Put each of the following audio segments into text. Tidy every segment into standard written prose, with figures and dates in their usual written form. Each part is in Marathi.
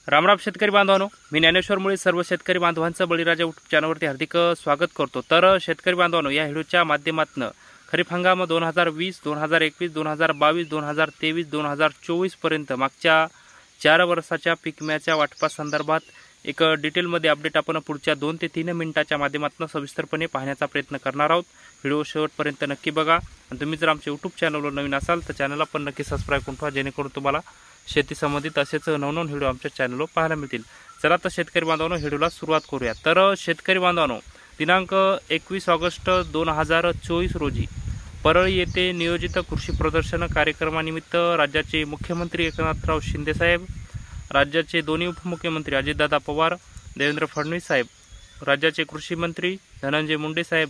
रामराम शेतकरी बांधवांनो, मी ज्ञानेश्वर मुळे सर्व शेतकरी बांधवांचं बळीराजा यूट्यूब चॅनलवरती हार्दिक स्वागत करतो। तर शेतकरी बांधवांनो, या व्हिडिओच्या माध्यमातून खरीप हंगाम 2020, 2021, 2022, 2023, 2024 पर्यंत मागच्या 4 वर्षाच्या पीक विम्याच्या वाटपासंदर्भात एक डिटेलमध्ये अपडेट आपण पुढच्या 2 ते 3 मिनिटाच्या माध्यमातून सविस्तरपणे पाहण्याचा प्रयत्न करणार आहोत। व्हिडिओ शेवटपर्यंत नक्की बघा आणि तुम्ही जर आमच्या यूट्यूब चॅनलवर नवीन असाल तर चॅनलला पण नक्की सबस्क्राइब करून ठेवा, जेणेकरून तुम्हाला शेती संबंधित असेच नवनवीन व्हिडिओ आमच्या चॅनलवर पाहायला मिळतील। चला तर शेतकरी बांधवांनो, व्हिडिओला सुरुवात करूया। तर शेतकरी बांधवांनो, दिनांक 21 ऑगस्ट 2024 रोजी परळी येथे नियोजित कृषी प्रदर्शन कार्यक्रमानिमित्त राज्याचे मुख्यमंत्री एकनाथराव शिंदे साहेब, राज्याचे दोन्ही उपमुख्यमंत्री अजितदादा पवार, देवेंद्र फडणवीस साहेब, राज्याचे कृषी मंत्री धनंजय मुंडे साहेब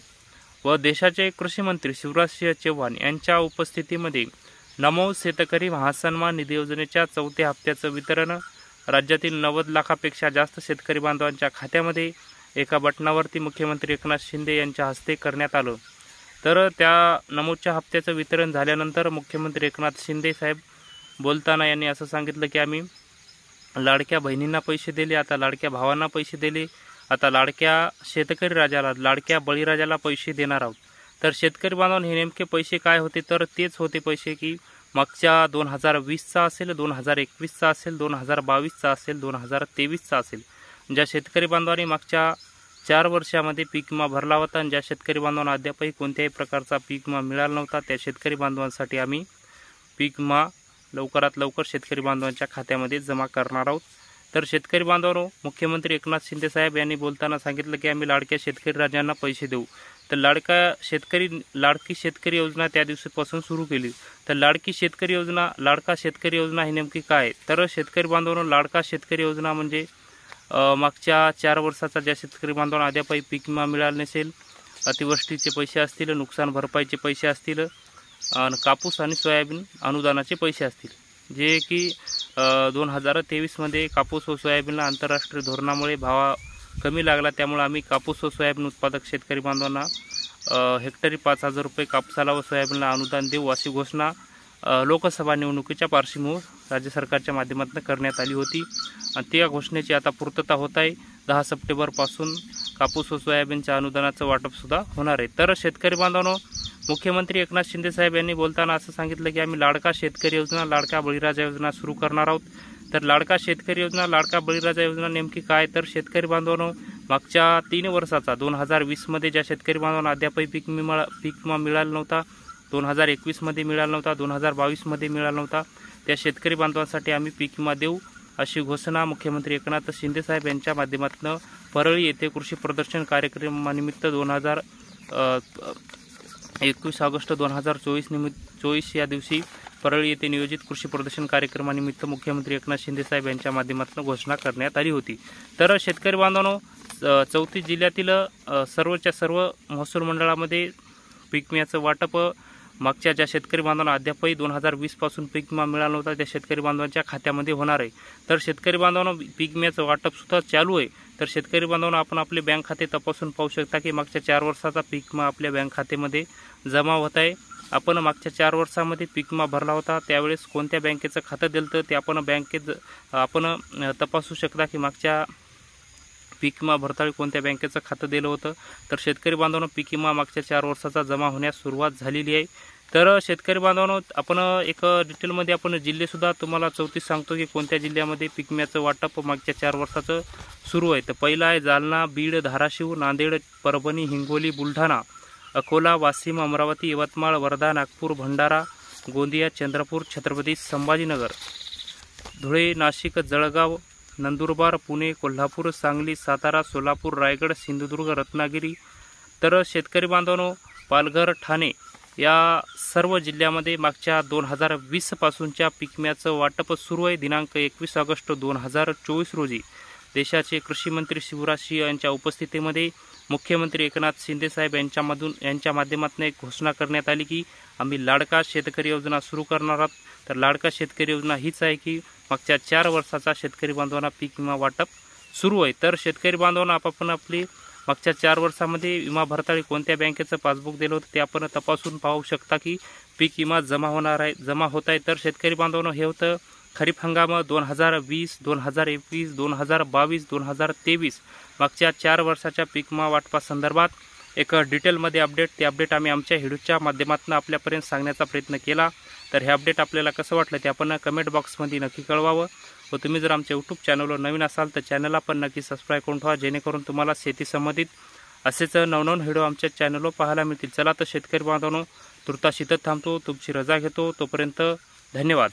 व देशाचे कृषी मंत्री शिवराजसिंह चौहान यांच्या उपस्थितीमध्ये नमो शेतकरी महासन्मान निधी योजनेच्या 4थ्या हप्त्याचं वितरण राज्यातील 90 लाखापेक्षा जास्त शेतकरी बांधवांच्या खात्यामध्ये एका बटनावरती मुख्यमंत्री एकनाथ शिंदे यांच्या हस्ते करण्यात आलं। तर त्या नमोच्या हप्त्याचं वितरण झाल्यानंतर मुख्यमंत्री एकनाथ शिंदे साहेब बोलताना यांनी असं सांगितलं की आम्ही लाडक्या बहिणींना पैसे दिले, आता लाडक्या भावांना पैसे दिले, आता लाडक्या शेतकरी राजाला, लाडक्या बळीराजाला पैसे देणार आहोत। तर शेतकरी बांधवांनो, हे नेमके पैसे काय होते? तर तेच होते पैसे की मागच्या 2020चा असेल, 2021चा असेल, 2022चा असेल, 2023चा असेल, ज्या शेतकरी बांधवांनी मागच्या 4 वर्षामध्ये पीक विमा भरला होता आणि ज्या शेतकरी बांधवांना अद्यापही कोणत्याही प्रकारचा पीक विमा मिळाला नव्हता, त्या शेतकरी बांधवांसाठी आम्ही पीक विमा लवकरात लवकर शेतकरी बांधवांच्या खात्यामध्ये जमा करणार आहोत। तर शेतकरी बांधवांनो, मुख्यमंत्री एकनाथ शिंदे साहेब यांनी बोलताना सांगितलं की आम्ही लाडक्या शेतकरी राजांना पैसे देऊ। तर लाडकी शेतकरी योजना त्या दिवसापासून सुरू केली। तर लाडका शेतकरी योजना ही नेमकी काय? तर शेतकरी बांधवांनो, लाडका शेतकरी योजना म्हणजे मागच्या 4 वर्षाचा ज्या शेतकरी बांधवांना अद्यापही पीक विमा मिळाला नसेल, अतिवृष्टीचे पैसे असतील, नुकसान भरपाईचे पैसे असतील, कापूस आणि सोयाबीन अनुदानाचे पैसे असतील, जे की 2023 मध्ये कापूस व सोयाबीनला आंतरराष्ट्रीय धोरणामुळे भाव कमी लागला, त्यामुळे आम्ही कापूस व सोयाबीन उत्पादक शेतकरी बांधवांना हेक्टरी 5,000 रुपये कापसाला व सोयाबीनला अनुदान देऊ अशी घोषणा लोकसभा निवडणुकीच्या पार्श्वभूमीवर राज्य सरकारच्या माध्यमातून करण्यात आली होती आणि त्या घोषणेची आता पूर्तता होत आहे। 10 सप्टेंबरपासून कापूस व सोयाबीनच्या अनुदानाचं वाटपसुद्धा होणार आहे। तर शेतकरी बांधवांनो, मुख्यमंत्री एकनाथ शिंदे साहेब यांनी बोलताना असं सांगितलं की आम्ही लाडका शेतकरी योजना, लाडका बळीराजा योजना सुरू करणार आहोत। तर लाडका शेतकरी योजना, लाडका बळीराजा योजना नेमकी काय? तर शेतकरी बांधवांनो, मागच्या 3 वर्षाचा 2020 मध्ये ज्या शेतकरी बांधवांना अद्यापही पीक विमा मिळाला नव्हता, 2021 मध्ये मिळाला नव्हता, 2022 मध्ये मिळाला नव्हता, त्या शेतकरी बांधवांसाठी आम्ही पीक विमा देऊ अशी घोषणा मुख्यमंत्री एकनाथ शिंदे साहेब यांच्या माध्यमातून परळी येथे कृषी प्रदर्शन कार्यक्रमानिमित्त 21 ऑगस्ट 2024 या दिवशी परळी येथे नियोजित कृषी प्रदर्शन कार्यक्रमानिमित्त मुख्यमंत्री एकनाथ शिंदे साहेब यांच्या माध्यमातून घोषणा करण्यात आली होती। तर शेतकरी बांधवांनो, 34 जिल्ह्यातील सर्वच्या सर्व महसूल मंडळामध्ये पीक विम्याचं वाटप मागच्या ज्या शेतकरी बांधवांना अद्यापही 2020 पासून पीक विमा मिळाला नव्हता त्या शेतकरी बांधवांच्या खात्यामध्ये होणार आहे। तर शेतकरी बांधवांनो, पीक विम्याचं वाटप सुद्धा चालू आहे। तर शेतकरी बांधवांनो, आपण आपले बँक खाते तपासून पाहू शकता की मागच्या 4 वर्षाचा पीक विमा आपल्या बँक खात्यामध्ये जमा होत आहे। आपण मागच्या 4 वर्षामध्ये पीक विमा भरला होता, त्यावेळेस कोणत्या बँकेचं खातं दिलं तर ते आपण तपासू शकता की मागच्या पीक विमा भरताना कोणत्या बँकेचं खातं दिलं होतं। तर शेतकरी बांधवांनो, पीक विमा मागच्या 4 वर्षाचा जमा होण्यास सुरुवात झालेली आहे। तर शेतकरी बांधवांनो, आपण एक डिटेलमध्ये आपण जिल्हेसुद्धा तुम्हाला 34 सांगतो की कोणत्या जिल्ह्यामध्ये पीक विम्याचं वाटप मागच्या 4 वर्षाचं सुरू आहे। तर पहिला आहे जालना, बीड, धाराशिव, नांदेड, परभणी, हिंगोली, बुलढाणा, अकोला, वाशिम, अमरावती, यवतमाळ, वर्धा, नागपूर, भंडारा, गोंदिया, चंद्रपूर, छत्रपती संभाजीनगर, धुळे, नाशिक, जळगाव, नंदुरबार, पुणे, कोल्हापूर, सांगली, सातारा, सोलापूर, रायगड, सिंधुदुर्ग, रत्नागिरी। तर शेतकरी बांधवांनो, पालघर, ठाणे या सर्व जिल्ह्यामध्ये मागच्या 2020 पासूनच्या पीक विम्याचं वाटप सुरू आहे। दिनांक 21 ऑगस्ट 2024 रोजी देशाचे कृषी मंत्री शिवराजसिंह यांच्या उपस्थितीमध्ये मुख्यमंत्री एकनाथ शिंदे साहेब यांच्या माध्यमातून एक घोषणा करण्यात आली की आम्ही लाडका शेतकरी योजना सुरू करणार आहोत। तर लाडका शेतकरी योजना हीच आहे की मागच्या 4 वर्षाचा शेतकरी बांधवांना पीक विमा वाटप सुरू आहे। तर शेतकरी बांधवांना आपण आपली मागच्या 4 वर्षामध्ये विमा भरताना कोणत्या बँकेचं पासबुक दिलं होतं ते आपण तपासून पाहू शकता की पीक विमा जमा होत आहे। तर शेतकरी बांधवांनो, हे होतं खरीप हंगाम 2020, 2021, 2022, 2023 मागच्या 4 वर्षाच्या पीक विमा वाटपासंदर्भात एक डिटेलमध्ये ते अपडेट आम्ही आमच्या व्हिडिओच्या माध्यमातून आपल्यापर्यंत सांगण्याचा प्रयत्न केला। तर हे अपडेट आपल्याला कसं वाटलं ते आपण कमेंट बॉक्समध्ये नक्की कळवावं व तुम्ही जर आमच्या यूट्यूब चॅनलवर नवीन असाल तर चॅनलला पण नक्की सबस्क्राईब करून ठेवा, जेणेकरून तुम्हाला शेती संबंधित असेच नवनवीन व्हिडिओ आमच्या चॅनलवर पाहायला मिळतील। चला तर शेतकरी बांधवांनो, तुर्तास इथं थांबतो, तुमची रजा घेतो, तोपर्यंत धन्यवाद।